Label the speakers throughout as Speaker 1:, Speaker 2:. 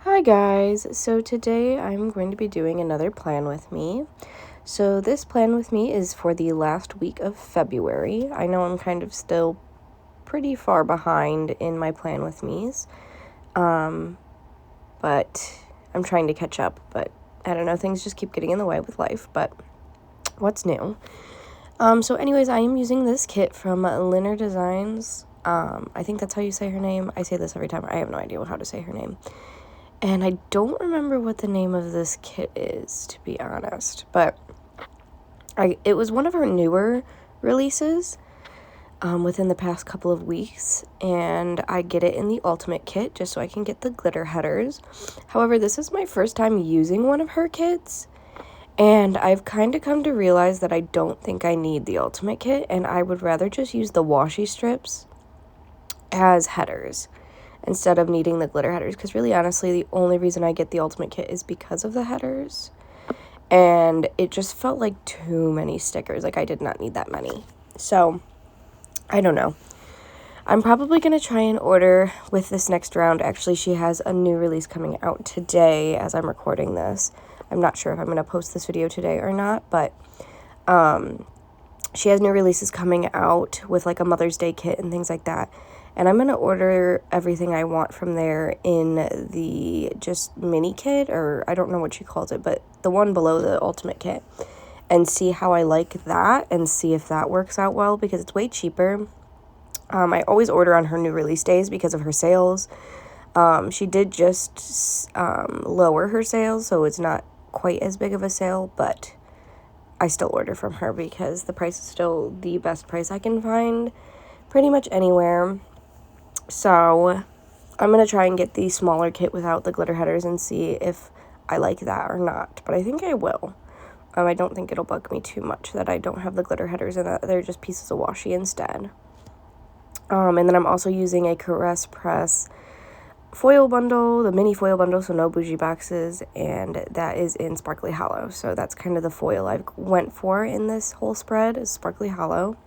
Speaker 1: Hi guys, so today I'm going to be doing another plan with me. So this plan with me is for the last week of February. I know I'm kind of still pretty far behind in my plan with me's, but I'm trying to catch up, but I don't know, things just keep getting in the way with life, but what's new? So anyways, I am using this kit from LynnerDesigns. I think that's how you say her name. I say this every time. I have no idea how to say her name. And I don't remember what the name of this kit is, to be honest. But it was one of her newer releases within the past couple of weeks. And I get it in the Ultimate Kit just so I can get the glitter headers. However, this is my first time using one of her kits. And I've kind of come to realize that I don't think I need the Ultimate Kit. And I would rather just use the washi strips as headers instead of needing the glitter headers, because really honestly the only reason I get the Ultimate Kit is because of the headers, and it just felt like too many stickers. Like I did not need that many. So I don't know, I'm probably gonna try and order with this next round. Actually, she has a new release coming out today as I'm recording this. I'm not sure if I'm gonna post this video today or not, but she has new releases coming out with like a Mother's Day kit and things like that. And I'm going to order everything I want from there in the just mini kit, or I don't know what she calls it, but the one below the Ultimate Kit, and see how I like that and see if that works out well, because it's way cheaper. I always order on her new release days because of her sales. She did just lower her sales, so it's not quite as big of a sale, but I still order from her because the price is still the best price I can find pretty much anywhere. So I'm going to try and get the smaller kit without the glitter headers and see if I like that or not. But I think I will. I don't think it'll bug me too much that I don't have the glitter headers and that they're just pieces of washi instead. And then I'm also using a Caress Press foil bundle, the mini foil bundle, so no bougie boxes, and that is in Sparkly Hollow. So that's kind of the foil I went for in this whole spread, is Sparkly Hollow.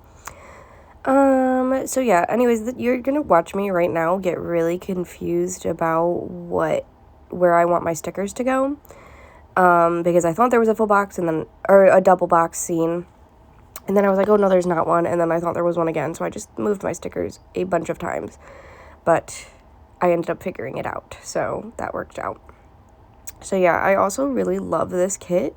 Speaker 1: So yeah, anyways, you're gonna watch me right now get really confused about where I want my stickers to go, because I thought there was a full box or a double box scene, and then I was like, oh no, there's not one, and then I thought there was one again, so I just moved my stickers a bunch of times, but I ended up figuring it out, so that worked out. So yeah, I also really love this kit.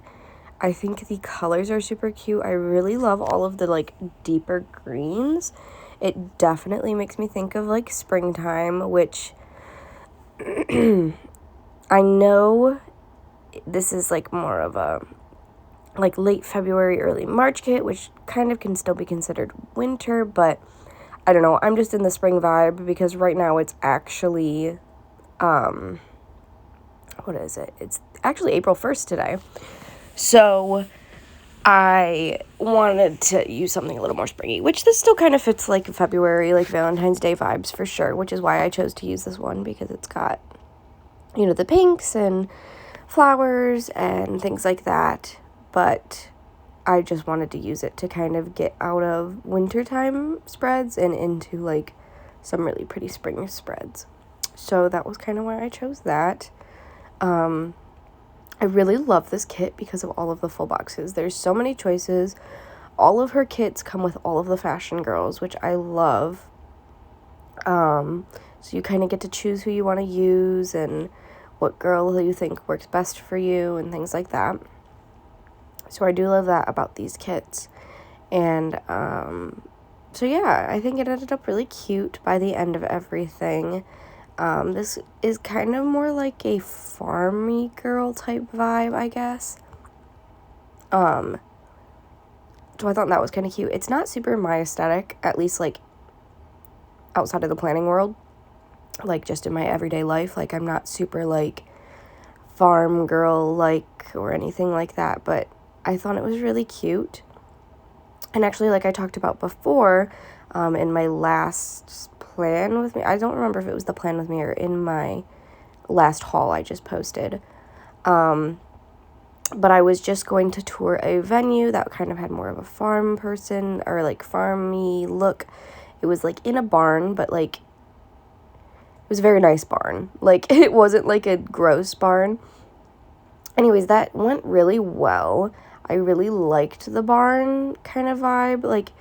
Speaker 1: I think the colors are super cute. I really love all of the like deeper greens. It definitely makes me think of like springtime, which I know this is like more of a like late February, early March kit, which kind of can still be considered winter, but I don't know. I'm just in the spring vibe because right now it's actually, what is it? It's actually April 1st today. So I wanted to use something a little more springy, which this still kind of fits like February, like Valentine's Day vibes for sure, which is why I chose to use this one, because it's got, you know, the pinks and flowers and things like that, but I just wanted to use it to kind of get out of wintertime spreads and into like some really pretty spring spreads. So that was kind of why I chose that. I really love this kit because of all of the full boxes. There's so many choices. All of her kits come with all of the fashion girls, which I love. So you kind of get to choose who you want to use and what girl you think works best for you and things like that. So I do love that about these kits. And so yeah, I think it ended up really cute by the end of everything. This is kind of more like a farmy girl type vibe, I guess. So I thought that was kind of cute. It's not super my aesthetic, at least like outside of the planning world, like just in my everyday life. Like I'm not super like farm girl like or anything like that, but I thought it was really cute. And actually, like I talked about before, in my last plan with me, I don't remember if it was the plan with me or in my last haul I just posted, but I was just going to tour a venue that kind of had more of a farm person or like farmy look. It was like in a barn, but like was a very nice barn. Like, it wasn't like a gross barn. Anyways, that went really well. I really liked the barn kind of vibe. Like,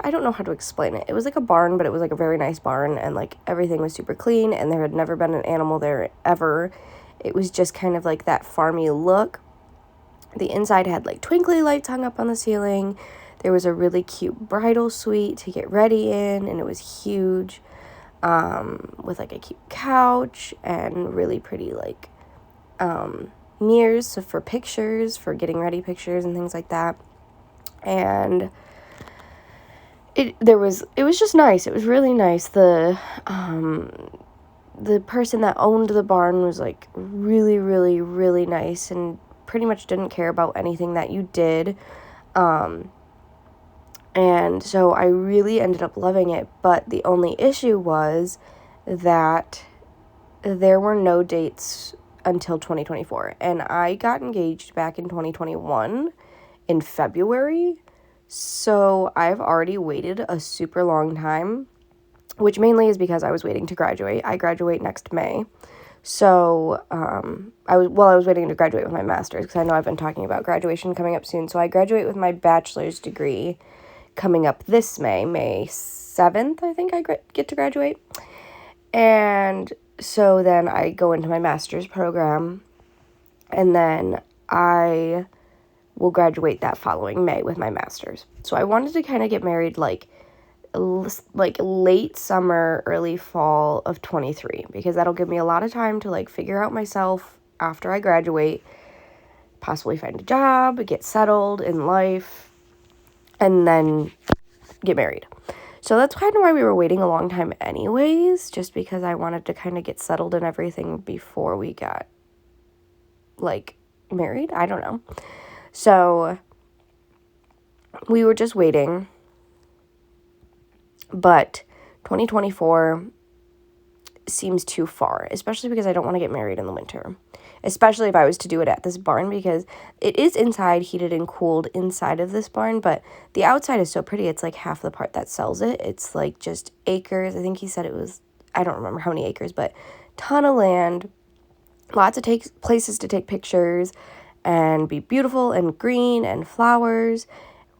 Speaker 1: I don't know how to explain it. It was like a barn, but it was like a very nice barn, and like everything was super clean, and there had never been an animal there ever. It was just kind of like that farmy look. The inside had like twinkly lights hung up on the ceiling. There was a really cute bridal suite to get ready in, and it was huge, with like a cute couch and really pretty like mirrors for pictures, for getting ready pictures and things like that. And it was just nice. It was really nice. The person that owned the barn was like really, really, really nice and pretty much didn't care about anything that you did. And so I really ended up loving it. But the only issue was that there were no dates until 2024. And I got engaged back in 2021 in February. So I've already waited a super long time, which mainly is because I was waiting to graduate. I graduate next May. So I was waiting to graduate with my master's, because I know I've been talking about graduation coming up soon. So I graduate with my bachelor's degree coming up this May 7th, I think I get to graduate. And so then I go into my master's program, and then I will graduate that following May with my master's. So I wanted to kind of get married like late summer, early fall of 23, because that'll give me a lot of time to like figure out myself after I graduate, possibly find a job, get settled in life, and then get married. So that's kind of why we were waiting a long time anyways, just because I wanted to kind of get settled in everything before we got like married. I don't know. So we were just waiting. But 2024 seems too far, especially because I don't want to get married in the winter. Especially if I was to do it at this barn, because it is inside, heated and cooled inside of this barn, but the outside is so pretty. It's like half the part that sells it. It's like just acres. I think he said it was, I don't remember how many acres, but ton of land, lots of places to take pictures and be beautiful and green and flowers.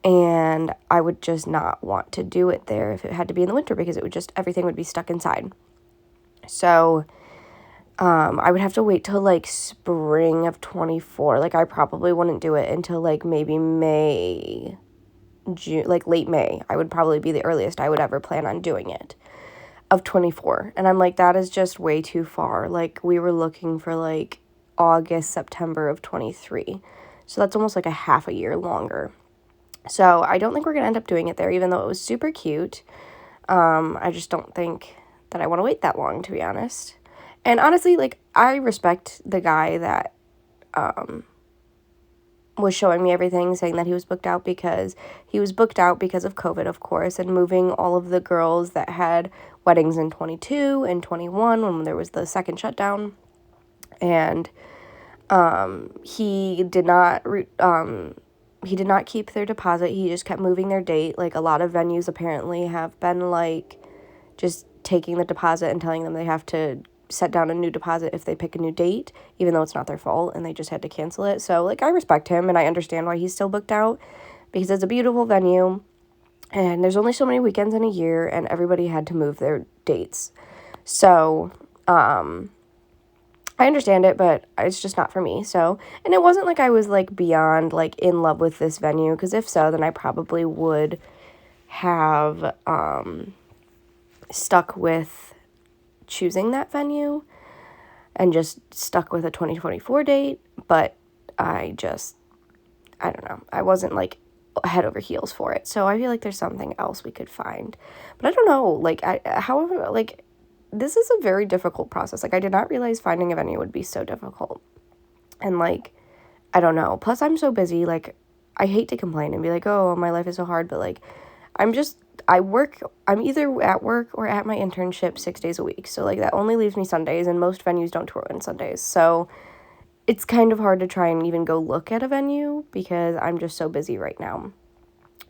Speaker 1: And I would just not want to do it there if it had to be in the winter, because it would just, everything would be stuck inside. So I would have to wait till like spring of 24. Like I probably wouldn't do it until like maybe May, June, like late May. I would probably be the earliest I would ever plan on doing it of 24. And I'm like, that is just way too far. Like we were looking for like August, September of 23. So that's almost like a half a year longer. So I don't think we're going to end up doing it there, even though it was super cute. I just don't think that I want to wait that long, to be honest. And honestly, like, I respect the guy that was showing me everything, saying that he was booked out because of COVID, of course, and moving all of the girls that had weddings in 22 and 21 when there was the second shutdown. And he did not keep their deposit. He just kept moving their date. Like, a lot of venues apparently have been, like, just taking the deposit and telling them they have to set down a new deposit if they pick a new date, even though it's not their fault and they just had to cancel it. So, like, I respect him, and I understand why he's still booked out, because it's a beautiful venue, and there's only so many weekends in a year, and everybody had to move their dates. So, I understand it, but it's just not for me. So, and it wasn't like I was, like, beyond, like, in love with this venue, because if so, then I probably would have stuck with choosing that venue and just stuck with a 2024 date. But I don't know. I wasn't, like, head over heels for it. So I feel like there's something else we could find. But I don't know. Like, however, like, this is a very difficult process. Like, I did not realize finding a venue would be so difficult. And, like, I don't know. Plus, I'm so busy. Like, I hate to complain and be like, oh, my life is so hard. But, like, I'm either at work or at my internship 6 days a week. So, like, that only leaves me Sundays, and most venues don't tour on Sundays. So, it's kind of hard to try and even go look at a venue because I'm just so busy right now.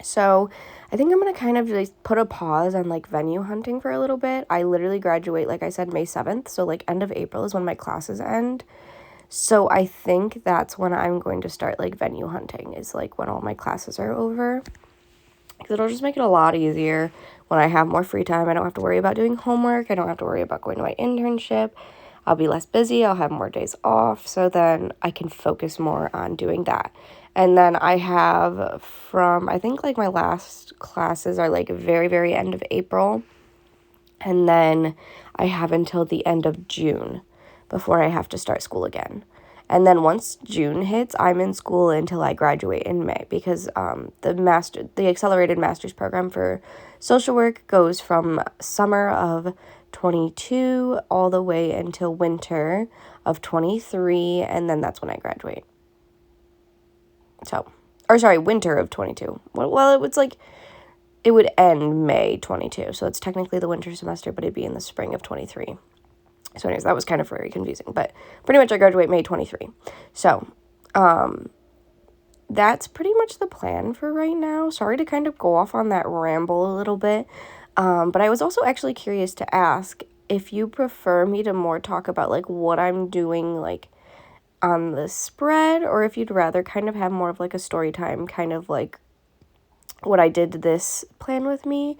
Speaker 1: So I think I'm going to kind of just put a pause on like venue hunting for a little bit. I literally graduate, like I said, May 7th. So like end of April is when my classes end. So I think that's when I'm going to start like venue hunting, is like when all my classes are over. Because it'll just make it a lot easier when I have more free time. I don't have to worry about doing homework. I don't have to worry about going to my internship. I'll be less busy. I'll have more days off. So then I can focus more on doing that. And then I have I think like my last classes are like very, very end of April. And then I have until the end of June before I have to start school again. And then once June hits, I'm in school until I graduate in May, because the accelerated master's program for social work goes from summer of 22 all the way until winter of 23, and then that's when I graduate. Winter of 22. Well, it would end May 22, so it's technically the winter semester, but it'd be in the spring of 23. So anyways, that was kind of very confusing, but pretty much I graduate May 23. So, that's pretty much the plan for right now. Sorry to kind of go off on that ramble a little bit, but I was also actually curious to ask if you prefer me to more talk about like what I'm doing like on the spread, or if you'd rather kind of have more of like a story time, kind of like what I did this plan with me,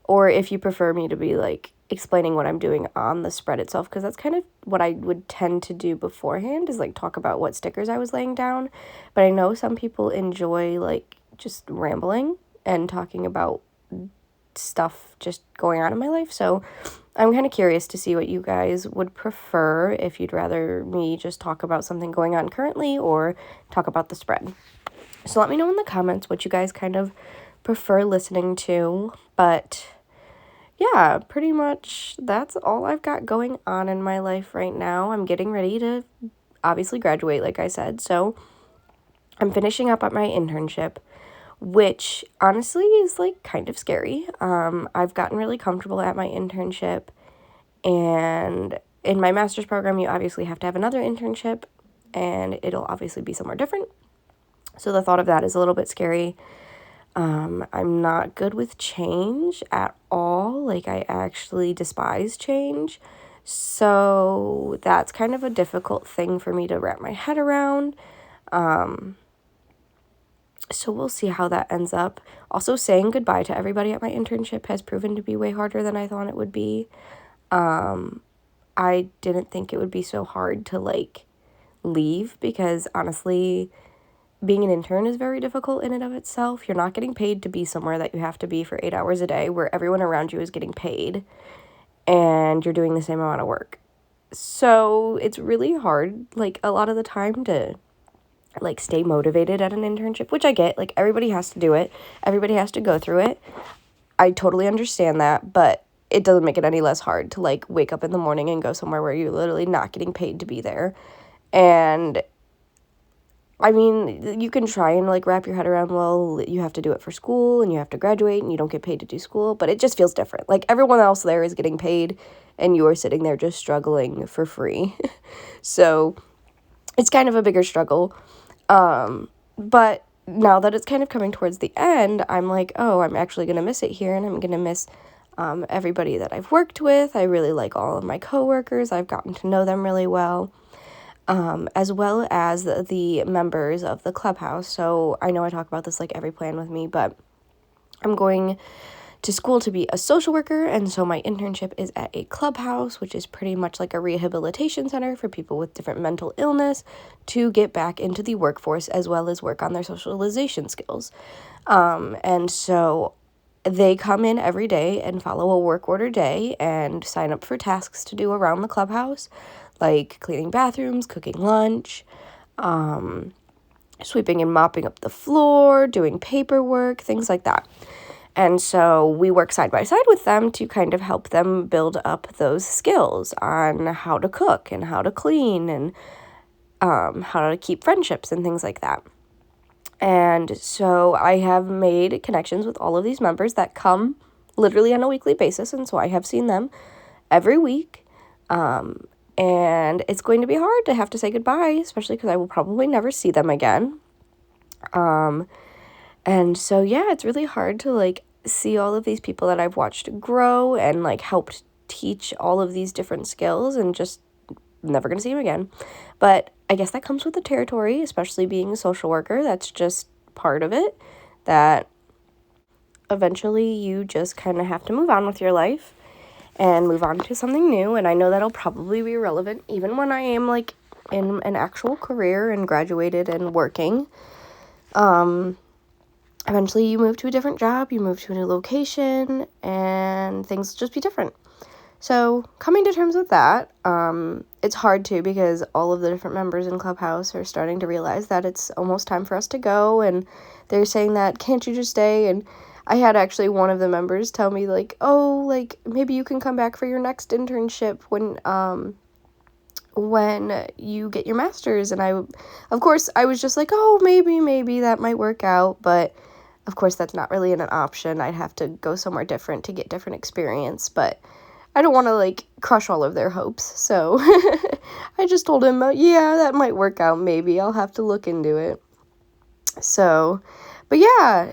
Speaker 1: or if you prefer me to be like explaining what I'm doing on the spread itself, because that's kind of what I would tend to do beforehand, is like talk about what stickers I was laying down. But I know some people enjoy like just rambling and talking about stuff just going on in my life, so I'm kind of curious to see what you guys would prefer, if you'd rather me just talk about something going on currently or talk about the spread. So let me know in the comments what you guys kind of prefer listening to. But yeah, pretty much that's all I've got going on in my life right now. I'm getting ready to obviously graduate, like I said. So I'm finishing up at my internship, which honestly is like kind of scary. I've gotten really comfortable at my internship, and in my master's program, you obviously have to have another internship, and it'll obviously be somewhere different. So the thought of that is a little bit scary. I'm not good with change at all. Like, I actually despise change. So that's kind of a difficult thing for me to wrap my head around. So we'll see how that ends up. Also, saying goodbye to everybody at my internship has proven to be way harder than I thought it would be. I didn't think it would be so hard to, like, leave, because honestly, being an intern is very difficult in and of itself. You're not getting paid to be somewhere that you have to be for 8 hours a day, where everyone around you is getting paid, and you're doing the same amount of work. So it's really hard, like, a lot of the time to like stay motivated at an internship, which I get. Like, everybody has to do it. Everybody has to go through it. I totally understand that, but it doesn't make it any less hard to like wake up in the morning and go somewhere where you're literally not getting paid to be there. And I mean, you can try and like wrap your head around, well, you have to do it for school and you have to graduate and you don't get paid to do school, but it just feels different. Like, everyone else there is getting paid and you are sitting there just struggling for free. So it's kind of a bigger struggle. But now that it's kind of coming towards the end, I'm like, oh, I'm actually going to miss it here, and I'm going to miss everybody that I've worked with. I really like all of my coworkers. I've gotten to know them really well, as well as the members of the clubhouse. So I know I talk about this like every plan with me, but I'm going to school to be a social worker, and so my internship is at a clubhouse, which is pretty much like a rehabilitation center for people with different mental illness to get back into the workforce, as well as work on their socialization skills. And so they come in every day and follow a work order day and sign up for tasks to do around the clubhouse, like cleaning bathrooms, cooking lunch, sweeping and mopping up the floor, doing paperwork, things like that. And so we work side by side with them to kind of help them build up those skills on how to cook and how to clean and how to keep friendships and things like that. And so I have made connections with all of these members that come literally on a weekly basis. And so I have seen them every week. And it's going to be hard to have to say goodbye, especially because I will probably never see them again. And so, yeah, it's really hard to, like, see all of these people that I've watched grow and, like, helped teach all of these different skills and just never gonna see them again. But I guess that comes with the territory, especially being a social worker. That's just part of it, that eventually you just kind of have to move on with your life and move on to something new. And I know that'll probably be relevant even when I am, like, in an actual career and graduated and working. Eventually you move to a different job, you move to a new location, and things just be different. So coming to terms with that, it's hard too, because all of the different members in Clubhouse are starting to realize that it's almost time for us to go, and they're saying that, can't you just stay? And I had actually one of the members tell me, like, oh, like, maybe you can come back for your next internship when you get your master's. And of course, I was just like, oh, maybe that might work out, but of course that's not really an option. I'd have to go somewhere different to get different experience, but I don't want to, like, crush all of their hopes, so I just told him, yeah, that might work out, maybe. I'll have to look into it. So, but yeah,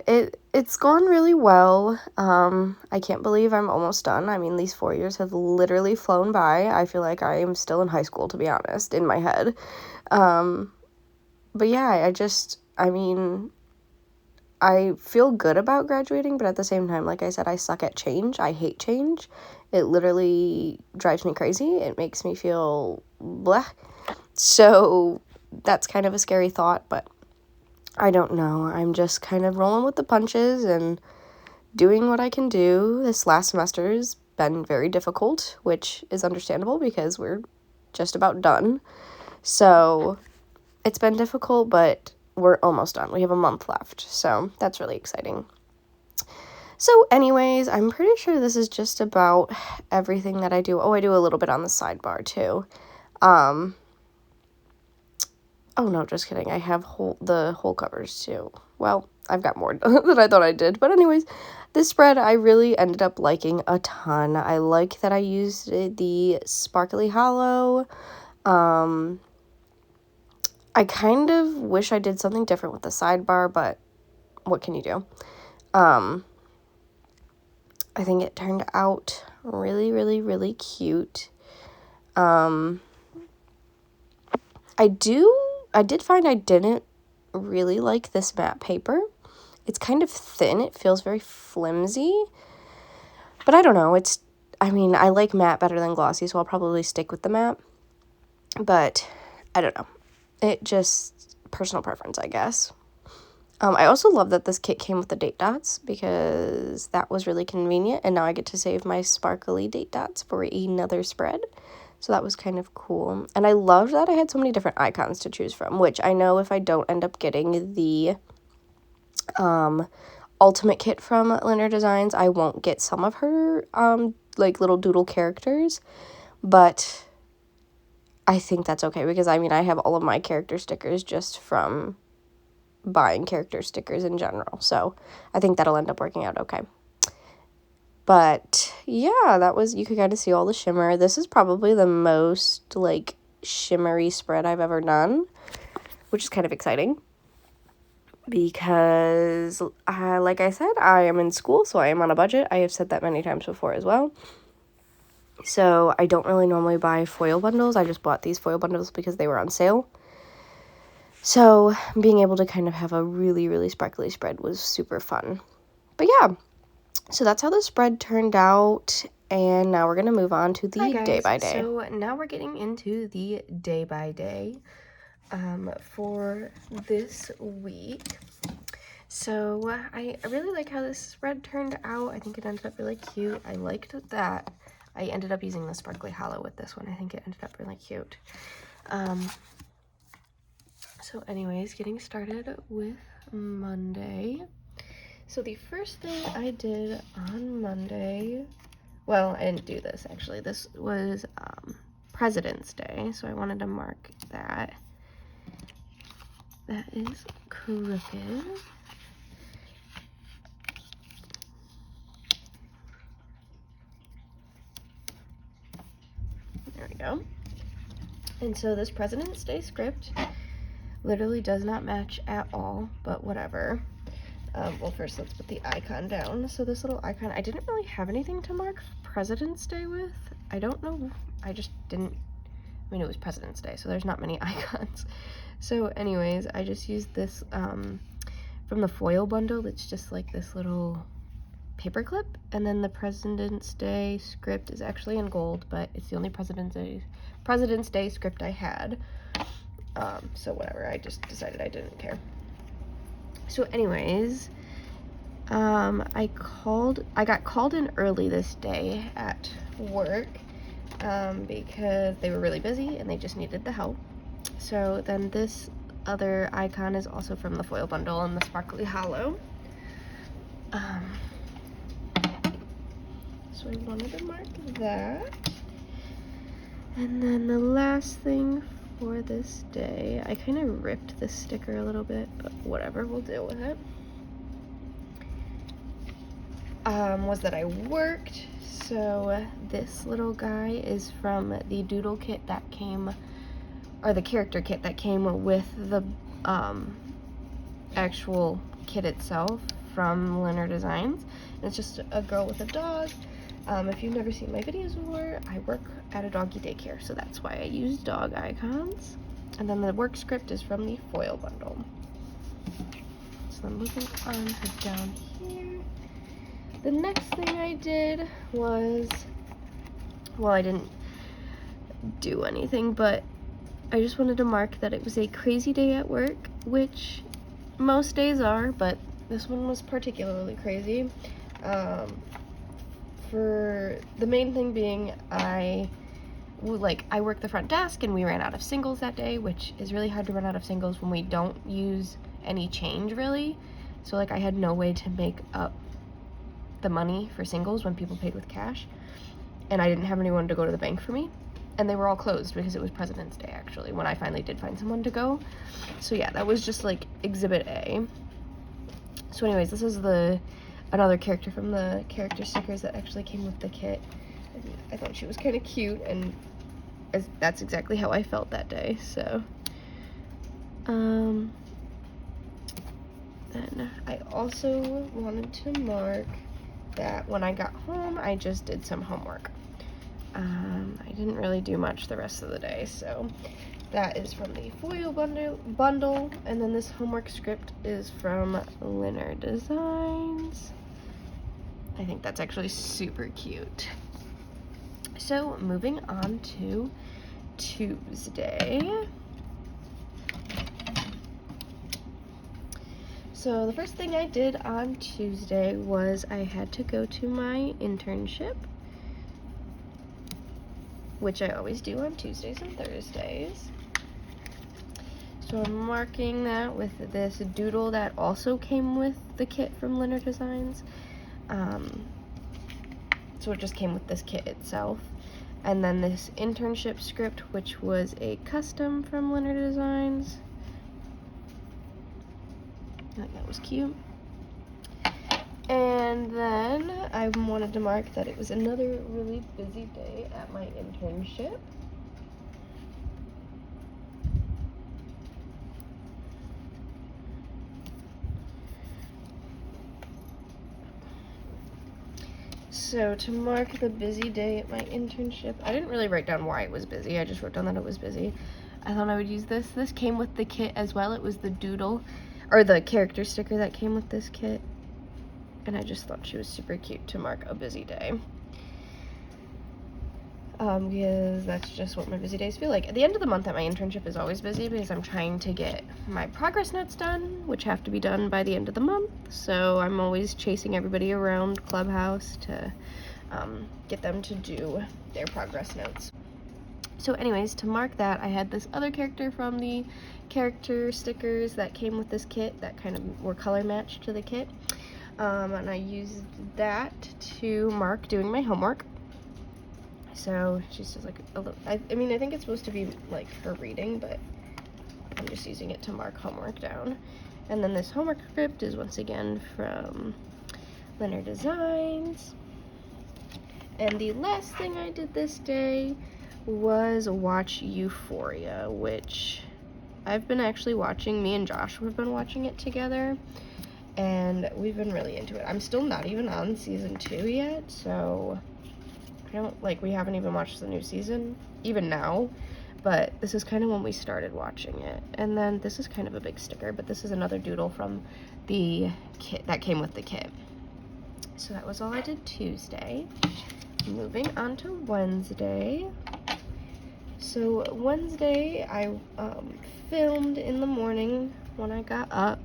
Speaker 1: it's gone really well. I can't believe I'm almost done. I mean, these 4 years have literally flown by. I feel like I am still in high school, to be honest, in my head. But yeah, I feel good about graduating, but at the same time, like I said, I suck at change. I hate change. It literally drives me crazy. It makes me feel bleh. So that's kind of a scary thought, but I don't know. I'm just kind of rolling with the punches and doing what I can do. This last semester's been very difficult, which is understandable because we're just about done. So it's been difficult, but we're almost done. We have a month left, so that's really exciting. So anyways, I'm pretty sure this is just about everything that I do. Oh, I do a little bit on the sidebar too. Oh no, just kidding. I have the whole covers too. Well, I've got more than I thought I did. But anyways, this spread I really ended up liking a ton. I like that I used the sparkly hollow. I kind of wish I did something different with the sidebar, but what can you do? I think it turned out really, really, really cute. I did find I didn't really like this matte paper. It's kind of thin. It feels very flimsy. But I don't know. I like matte better than glossy, so I'll probably stick with the matte. But I don't know. It just, personal preference, I guess. I also love that this kit came with the date dots because that was really convenient, and now I get to save my sparkly date dots for another spread. So that was kind of cool. And I loved that I had so many different icons to choose from, which I know if I don't end up getting the ultimate kit from LynnerDesigns, I won't get some of her like little doodle characters, but I think that's okay because I have all of my character stickers just from buying character stickers in general, so I think that'll end up working out okay. But yeah, you could kind of see all the shimmer. This is probably the most like shimmery spread I've ever done, which is kind of exciting because like I said, I am in school, so I am on a budget. I have said that many times before as well. So I don't really normally buy foil bundles. I just bought these foil bundles because they were on sale. So being able to kind of have a really, really sparkly spread was super fun. But yeah, so that's how the spread turned out. And now we're going to move on to the day by day. So now we're getting into the day by day for this week. So I really like how this spread turned out. I think it ended up really cute. I liked that I ended up using the sparkly hollow with this one. I think it ended up really cute. So anyways, getting started with Monday. So the first thing I did on Monday, well, I didn't do this actually. This was President's Day, so I wanted to mark that. That is crooked. There we go. And so this President's Day script literally does not match at all, but whatever. Well, first let's put the icon down. So this little icon, I didn't really have anything to mark President's Day with. I don't know, I just didn't, I mean, it was President's Day, so there's not many icons. So anyways, I just used this from the foil bundle. It's just like this little paper clip, and then the President's Day script is actually in gold, but it's the only President's Day script I had. So whatever, I just decided I didn't care. So anyways, I got called in early this day at work because they were really busy and they just needed the help. So then this other icon is also from the foil bundle and the sparkly hollow. So I wanted to mark that. And then the last thing for this day, I kind of ripped this sticker a little bit, but whatever, we'll deal with it. Was that I worked. So this little guy is from the doodle kit that came, or the character kit that came with the actual kit itself from LynnerDesigns. It's just a girl with a dog. If you've never seen my videos before, I work at a doggy daycare, so that's why I use dog icons. And then the work script is from the foil bundle. So then moving on to down here. The next thing I did was, well, I didn't do anything, but I just wanted to mark that it was a crazy day at work, which most days are, but this one was particularly crazy. For the main thing being, I work the front desk and we ran out of singles that day, which is really hard to run out of singles when we don't use any change really. So like I had no way to make up the money for singles when people paid with cash, and I didn't have anyone to go to the bank for me, and they were all closed because it was President's Day actually when I finally did find someone to go. So yeah, that was just like exhibit A. So anyways, this is another character from the character stickers that actually came with the kit. And I thought she was kind of cute, and that's exactly how I felt that day. So then I also wanted to mark that when I got home I just did some homework. I didn't really do much the rest of the day, so that is from the foil bundle, and then this homework script is from LynnerDesigns. I think that's actually super cute. So moving on to Tuesday. So the first thing I did on Tuesday was I had to go to my internship, which I always do on Tuesdays and Thursdays. So I'm marking that with this doodle that also came with the kit from LynnerDesigns. So it just came with this kit itself. And then this internship script, which was a custom from LynnerDesigns. I think that was cute. And then I wanted to mark that it was another really busy day at my internship. So to mark the busy day at my internship, I didn't really write down why it was busy, I just wrote down that it was busy. I thought I would use this. This came with the kit as well. It was the doodle, or the character sticker that came with this kit. And I just thought she was super cute to mark a busy day. Because that's just what my busy days feel like. At the end of the month at my internship is always busy because I'm trying to get my progress notes done, which have to be done by the end of the month. So I'm always chasing everybody around Clubhouse to get them to do their progress notes. So anyways, to mark that, I had this other character from the character stickers that came with this kit that kind of were color matched to the kit. And I used that to mark doing my homework. So she's just like a little, I mean, I think it's supposed to be like her reading, but I'm just using it to mark homework down. And then this homework script is once again from LynnerDesigns. And the last thing I did this day was watch Euphoria, which I've been actually watching. Me and Josh have been watching it together. and we've been really into it. I'm still not even on season 2 yet, so I don't, like, we haven't even watched the new season, even now, but this is kind of when we started watching it. And then this is kind of a big sticker, but this is another doodle from the kit that came with the kit. So that was all I did Tuesday. Moving on to Wednesday. So Wednesday, I filmed in the morning when I got up,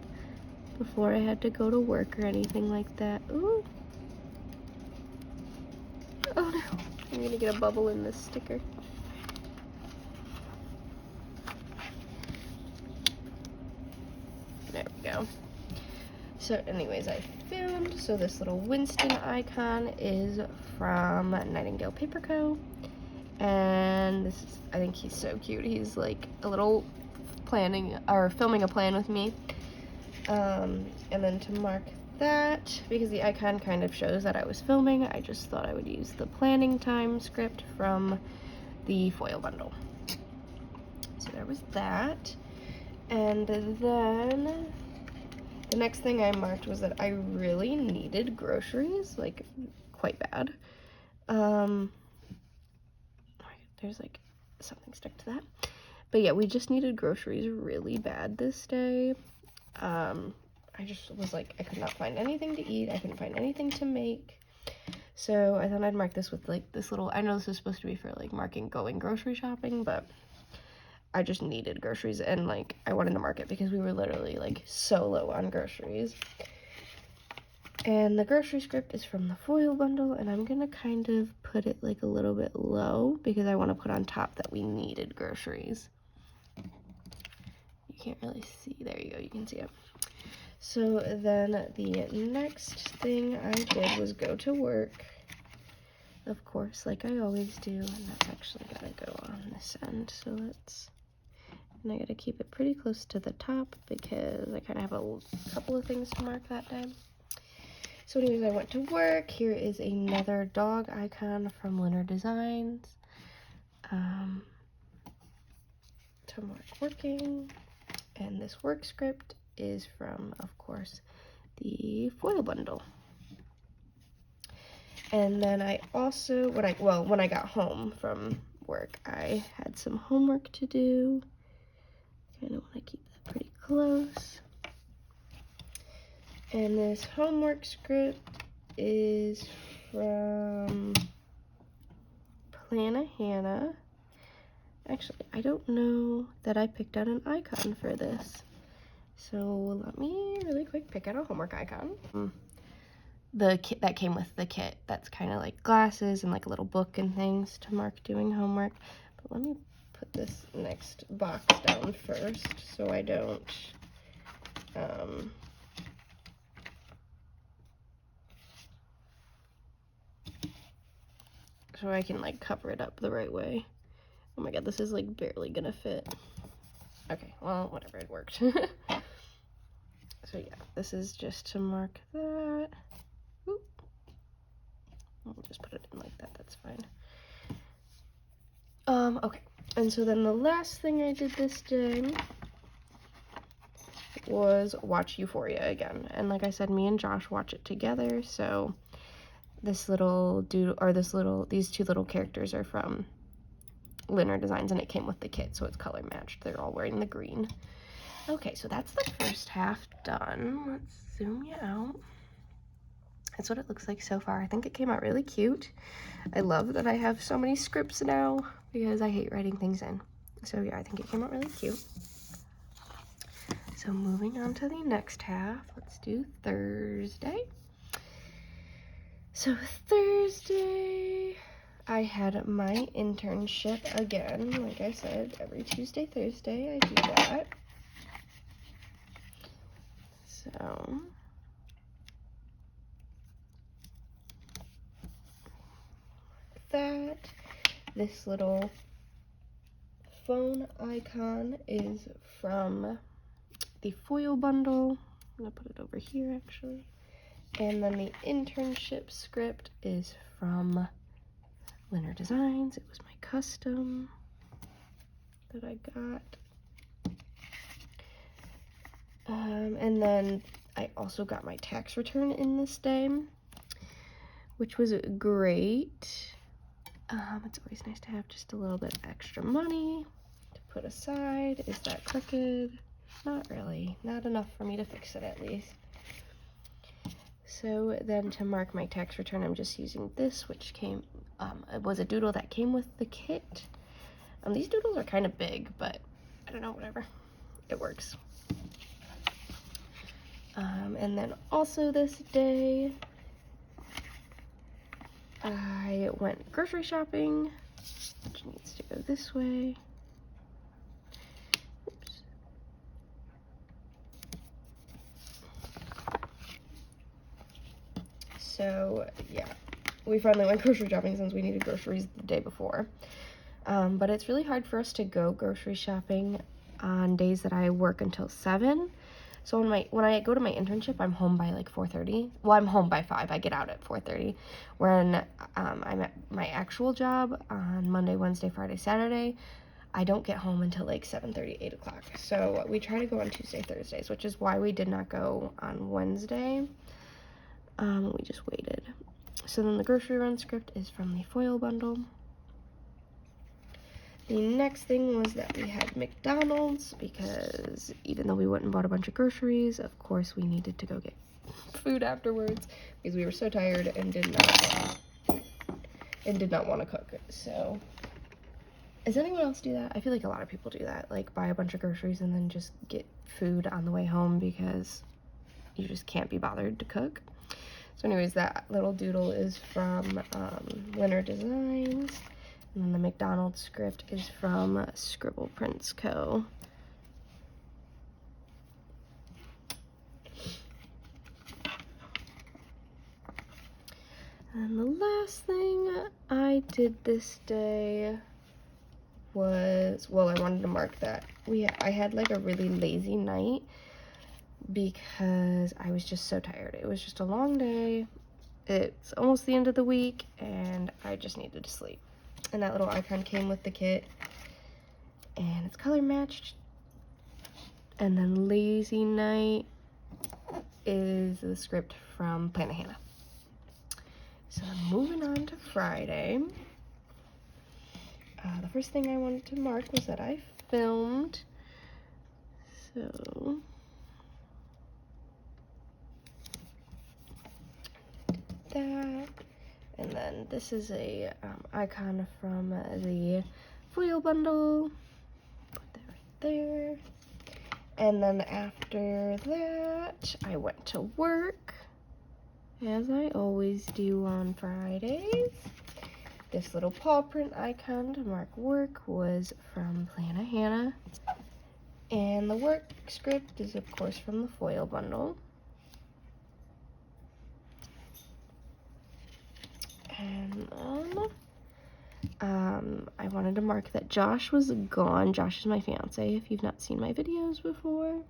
Speaker 1: before I had to go to work or anything like that. Ooh. Oh no, I'm gonna get a bubble in this sticker. There we go. So anyways, I filmed. So this little Winston icon is from Nightingale Paper Co. And this is, I think he's so cute. He's like a little filming a plan with me. And then to mark that, because the icon kind of shows that I was filming, I just thought I would use the planning time script from the foil bundle. So there was that. And then the next thing I marked was that I really needed groceries, like quite bad. There's like something stuck to that. But yeah, we just needed groceries really bad this day. I just was like, I could not find anything to eat. I couldn't find anything to make. So I thought I'd mark this with like this little, I know this is supposed to be for like marking going grocery shopping, but I just needed groceries, and like I wanted to mark it because we were literally like so low on groceries. And the grocery script is from the foil bundle, and I'm gonna kind of put it like a little bit low because I want to put on top that we needed groceries. You can't really see, there you go, you can see it. So then the next thing I did was go to work, of course, like I always do, and that's actually gotta go on this end, so let's, and I gotta keep it pretty close to the top because I kind of have a couple of things to mark that day. So anyways, I went to work. Here is another dog icon from LynnerDesigns. To mark working, and this work script is from, of course, the foil bundle. And then I also, when I got home from work, I had some homework to do. Kind of want to keep that pretty close. And this homework script is from Plannahanna. Actually, I don't know that I picked out an icon for this. So let me really quick pick out a homework icon. The kit that came with the kit, that's kind of like glasses and like a little book and things to mark doing homework. But let me put this next box down first so I don't so I can like cover it up the right way. Oh my god, this is like barely gonna fit. Okay, well, whatever, it worked. So yeah, this is just to mark that. Oop. I'll just put it in like that, that's fine. Okay, and so then the last thing I did this day was watch Euphoria again. And like I said, me and Josh watch it together, so this little dude, or these two little characters are from LynnerDesigns, and it came with the kit, so it's color matched. They're all wearing the green. Okay, so that's the first half done. Let's zoom you out. That's what it looks like so far. I think it came out really cute. I love that I have so many scripts now because I hate writing things in. So yeah, I think it came out really cute. So moving on to the next half, let's do Thursday. So Thursday, I had my internship again. Like I said, every Tuesday, Thursday, I do that. So that, this little phone icon is from the foil bundle. I'm gonna put it over here actually. And then the internship script is from LynnerDesigns. It was my custom that I got. And then I also got my tax return in this day, which was great. It's always nice to have just a little bit extra money to put aside. Is that crooked? Not really. Not enough for me to fix it, at least. So then to mark my tax return, I'm just using this, which came, it was a doodle that came with the kit. These doodles are kind of big, but I don't know, whatever. It works. And then also this day, I went grocery shopping, which needs to go this way. Oops. So yeah, we finally went grocery shopping since we needed groceries the day before. But it's really hard for us to go grocery shopping on days that I work until 7. So when I go to my internship, I'm home by like 4:30. Well, I'm home by 5. I get out at 4:30. When I'm at my actual job on Monday, Wednesday, Friday, Saturday, I don't get home until like 7:30, 8 o'clock. So we try to go on Tuesday, Thursdays, which is why we did not go on Wednesday. We just waited. So then the grocery run script is from the foil bundle. The next thing was that we had McDonald's, because even though we went and bought a bunch of groceries, of course we needed to go get food afterwards because we were so tired and did not want to cook. So does anyone else do that? I feel like a lot of people do that, like buy a bunch of groceries and then just get food on the way home because you just can't be bothered to cook. So anyways, that little doodle is from LynnerDesigns. And then the McDonald's script is from Scribble Prints Co. And the last thing I did this day was, well, I wanted to mark that I had like a really lazy night because I was just so tired. It was just a long day. It's almost the end of the week and I just needed to sleep. And that little icon came with the kit, and it's color matched. And then Lazy Night is the script from Plannahanna. So moving on to Friday. The first thing I wanted to mark was that I filmed. So that. And then this is a icon from the foil bundle. Put that right there. And then after that, I went to work, as I always do on Fridays. This little paw print icon to mark work was from Plannahanna. And the work script is, of course, from the foil bundle. And I wanted to mark that Josh was gone. Josh is my fiance, if you've not seen my videos before.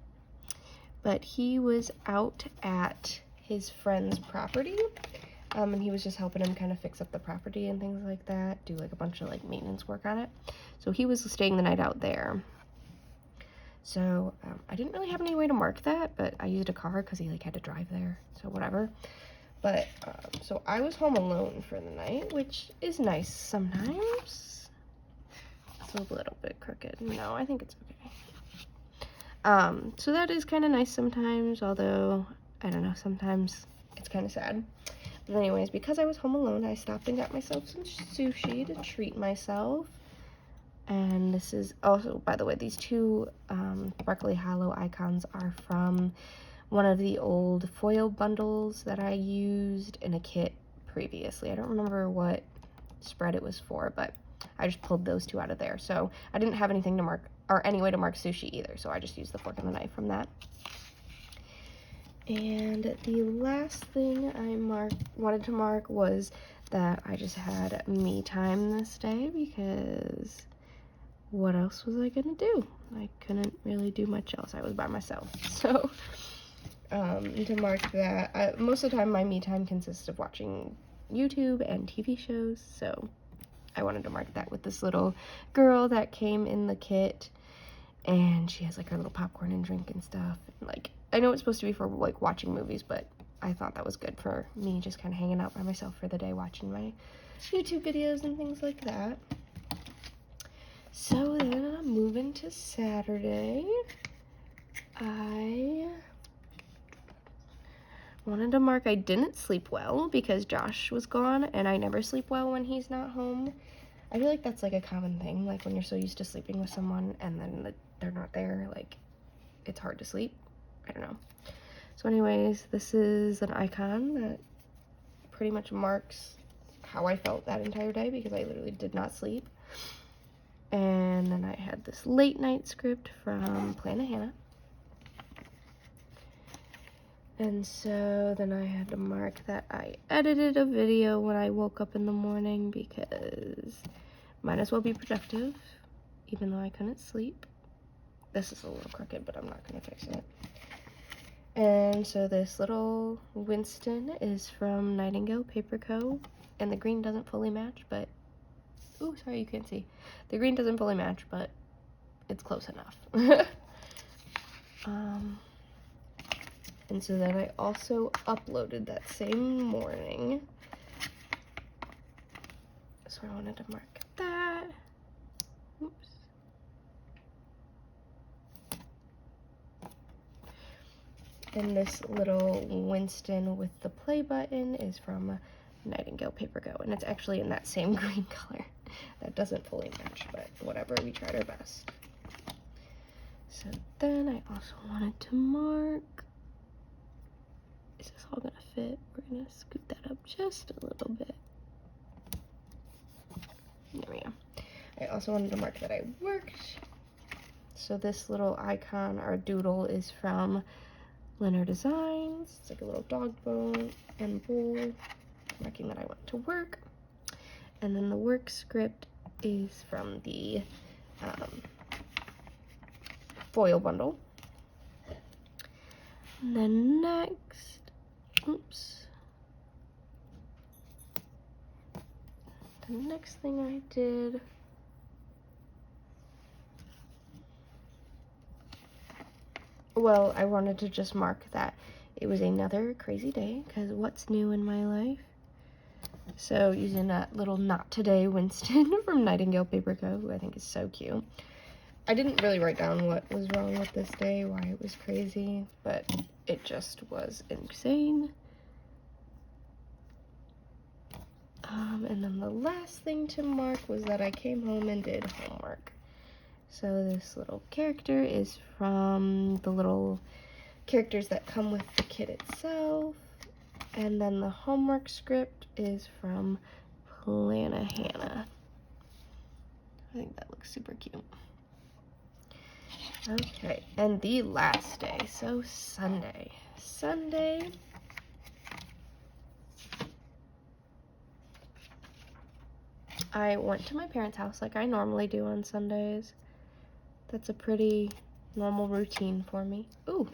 Speaker 1: But he was out at his friend's property. And he was just helping him kind of fix up the property and things like that. Do like a bunch of like maintenance work on it. So he was staying the night out there. So I didn't really have any way to mark that, but I used a car because he like had to drive there. So whatever. But, so I was home alone for the night, which is nice sometimes. It's a little bit crooked. No, I think it's okay. So that is kind of nice sometimes, although, I don't know, sometimes it's kind of sad. But anyways, because I was home alone, I stopped and got myself some sushi to treat myself. And this is also, by the way, these two sparkly hollow icons are from one of the old foil bundles that I used in a kit previously. I don't remember what spread it was for, but I just pulled those two out of there. So I didn't have anything to mark, or any way to mark sushi either, so I just used the fork and the knife from that. And the last thing I wanted to mark was that I just had me time this day, because what else was I gonna do? I couldn't really do much else. I was by myself. So to mark that, most of the time my me time consists of watching YouTube and TV shows, so I wanted to mark that with this little girl that came in the kit. And she has like her little popcorn and drink and stuff. And, like, I know it's supposed to be for like watching movies, but I thought that was good for me just kind of hanging out by myself for the day, watching my YouTube videos and things like that. So then I'm moving to Saturday. I wanted to mark I didn't sleep well because Josh was gone, and I never sleep well when he's not home. I feel like that's like a common thing, like when you're so used to sleeping with someone and then they're not there, like it's hard to sleep. I don't know. So anyways, this is an icon that pretty much marks how I felt that entire day because I literally did not sleep. And then I had this late night script from Plannahanna. And so then I had to mark that I edited a video when I woke up in the morning because might as well be productive, even though I couldn't sleep. This is a little crooked, but I'm not gonna fix it. And so this little Winston is from Nightingale Paper Co. And the green doesn't fully match, but, ooh, sorry, you can't see. The green doesn't fully match, but it's close enough. And so then I also uploaded that same morning. So I wanted to mark that. Oops. And this little Winston with the play button is from Nightingale Paper Co. And it's actually in that same green color. That doesn't fully match, but whatever, we tried our best. So then I also wanted to mark, is this all gonna fit? We're gonna scoot that up just a little bit. There we go. I also wanted to mark that I worked. So this little icon or doodle is from LynnerDesigns. It's like a little dog bone and bowl, marking that I went to work. And then the work script is from the foil bundle. And then next, oops. The next thing I did well, I wanted to just mark that it was another crazy day, because what's new in my life? So using that little Not Today Winston from Nightingale Paper Co, who I think is so cute. I didn't really write down what was wrong with this day, why it was crazy, but it just was insane. And then the last thing to mark was that I came home and did homework. So this little character is from the little characters that come with the kit itself. And then the homework script is from Plannahanna. I think that looks super cute. Okay, and the last day, so Sunday. Sunday, I went to my parents' house like I normally do on Sundays. That's a pretty normal routine for me. Ooh,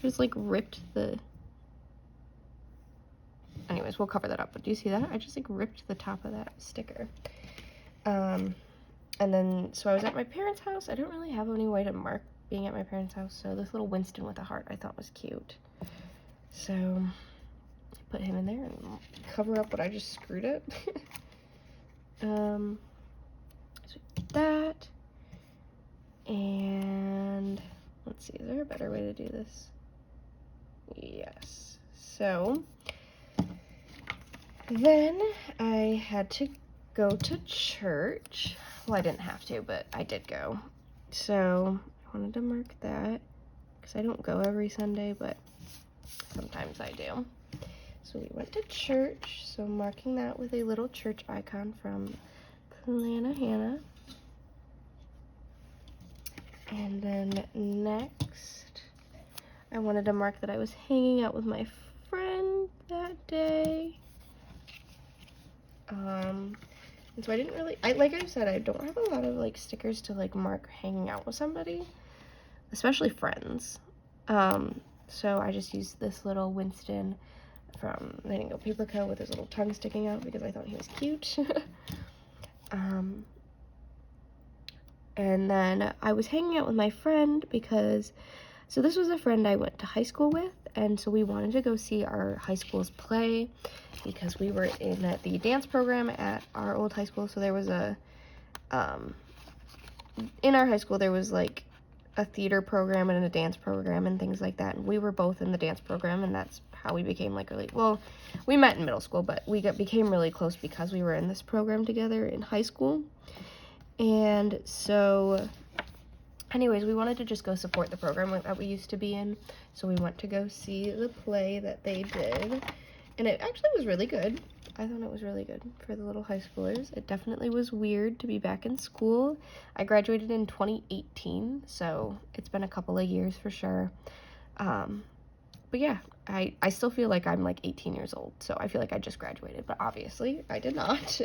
Speaker 1: just like ripped the... Anyways, we'll cover that up, but do you see that? I just like ripped the top of that sticker. And then, so I was at my parents' house. I don't really have any way to mark being at my parents' house, so this little Winston with a heart I thought was cute. So, I put him in there and cover up what I just screwed up. So that, and let's see, is there a better way to do this? Yes. So, then I had to go to church. Well, I didn't have to, but I did go. So I wanted to mark that because I don't go every Sunday, but sometimes I do. So we went to church, so marking that with a little church icon from Plannahanna. And then next, I wanted to mark that I was hanging out with my friend that day. And so I didn't really, like I said, I don't have a lot of like stickers to like mark hanging out with somebody, especially friends. So I just used this little Winston from Nightingale Paper Co with his little tongue sticking out because I thought he was cute. And then I was hanging out with my friend because, so this was a friend I went to high school with, and so we wanted to go see our high school's play because we were in the dance program at our old high school. So there was in our high school, there was like a theater program and a dance program and things like that. And we were both in the dance program, and that's how we became like really, well, we met in middle school, but we became really close because we were in this program together in high school. And so anyways, we wanted to just go support the program that we used to be in. So we went to go see the play that they did, and it actually was really good. I thought it was really good for the little high schoolers. It definitely was weird to be back in school. I graduated in 2018, so it's been a couple of years for sure. But yeah, I still feel like I'm like 18 years old, so I feel like I just graduated, but obviously I did not.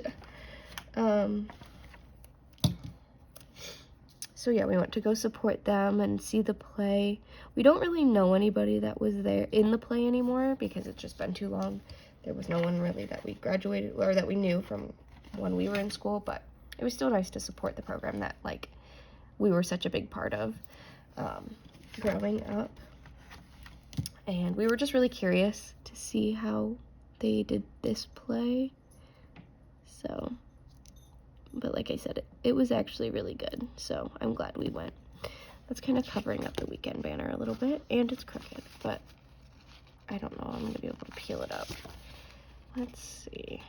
Speaker 1: So yeah, we went to go support them and see the play. We don't really know anybody that was there in the play anymore because it's just been too long. There was no one really that we graduated or that we knew from when we were in school, but it was still nice to support the program that like we were such a big part of growing up. And we were just really curious to see how they did this play. So, but like I said, it was actually really good, so I'm glad we went. That's kind of covering up the weekend banner a little bit, and it's crooked, but I don't know, I'm gonna be able to peel it up. Let's see.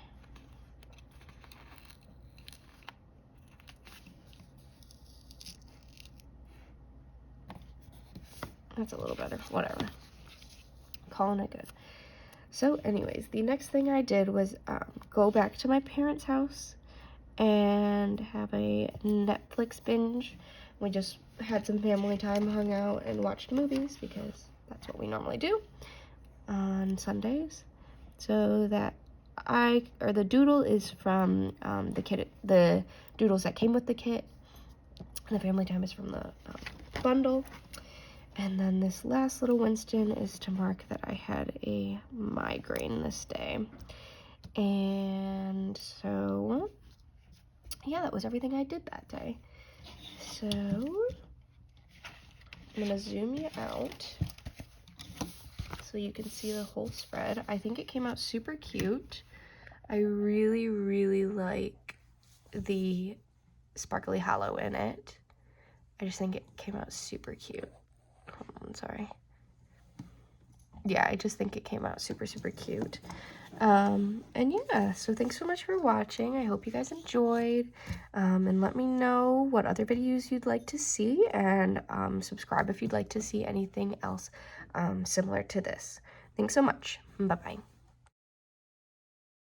Speaker 1: That's a little better, whatever. Calling it good. So anyways, the next thing I did was go back to my parents' house and have a Netflix binge. We just had some family time, hung out, and watched movies because that's what we normally do on Sundays. So that the doodle is from the doodles that came with the kit, and the family time is from the bundle. And then this last little Winston is to mark that I had a migraine this day. And so, yeah, that was everything I did that day. So, I'm gonna zoom you out so you can see the whole spread. I think it came out super cute. I really, really like the sparkly hollow in it. I just think it came out super cute. Hold on, sorry. Yeah, I just think it came out super, super cute. And yeah, so thanks so much for watching. I hope you guys enjoyed. And let me know what other videos you'd like to see, and subscribe if you'd like to see anything else similar to this. Thanks so much. Bye-bye.